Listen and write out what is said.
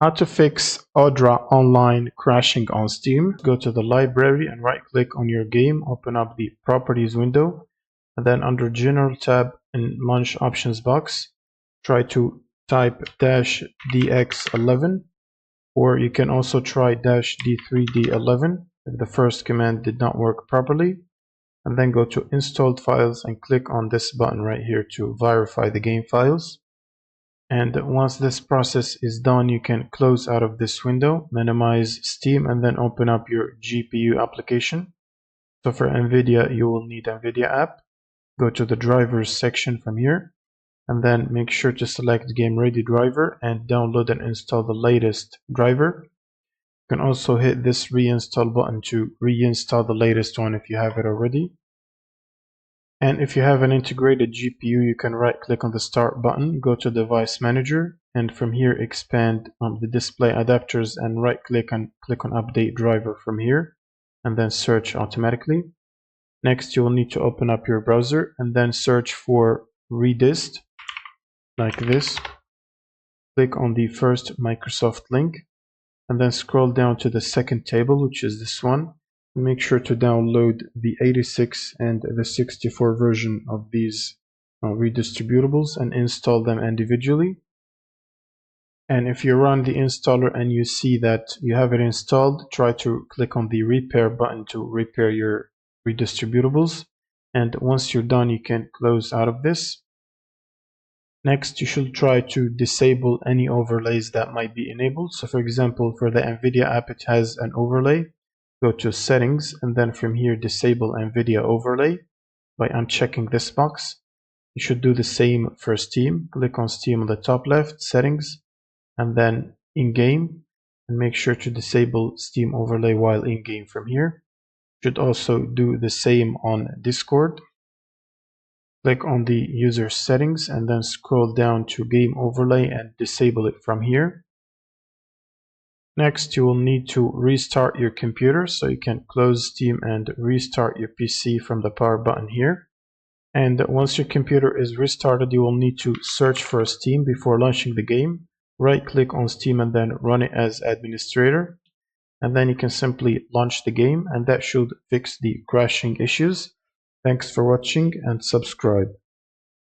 How to fix Odra.Online crashing on Steam. Go to the library and right click on your game, open up the properties window, and then under general tab in launch options box, try to type -dx11, or you can also try -d3d11 if the first command did not work properly, and then go to installed files and click on this button right here to verify the game files. And once this process is done, you can close out of this window, minimize Steam, and then open up your GPU application. So for NVIDIA, you will need NVIDIA app. Go to the drivers section from here, and then make sure to select Game Ready driver and download and install the latest driver. You can also hit this reinstall button to reinstall the latest one if you have it already. And if you have an integrated GPU, you can right click on the start button, go to device manager, and from here expand the display adapters and right click and click on update driver from here, and then search automatically. Next, you will need to open up your browser and then search for redist like this. Click on the first Microsoft link and then scroll down to the second table, which is this one. Make sure to download the 86 and the 64 version of these redistributables and install them individually. And if you run the installer and you see that you have it installed, try to click on the repair button to repair your redistributables. And once you're done, you can close out of this. Next, you should try to disable any overlays that might be enabled. So for example, for the NVIDIA app, it has an overlay. Go to settings and then from here disable NVIDIA overlay by unchecking this box. You should do the same for Steam. Click on Steam on the top left, settings, and then in-game, and make sure to disable Steam overlay while in-game from here. You should also do the same on Discord. Click on the user settings and then scroll down to game overlay and disable it from here. Next, you will need to restart your computer, so you can close Steam and restart your PC from the power button here. And once your computer is restarted, you will need to search for Steam before launching the game. Right click on Steam and then run it as administrator. And then you can simply launch the game, and that should fix the crashing issues. Thanks for watching and subscribe.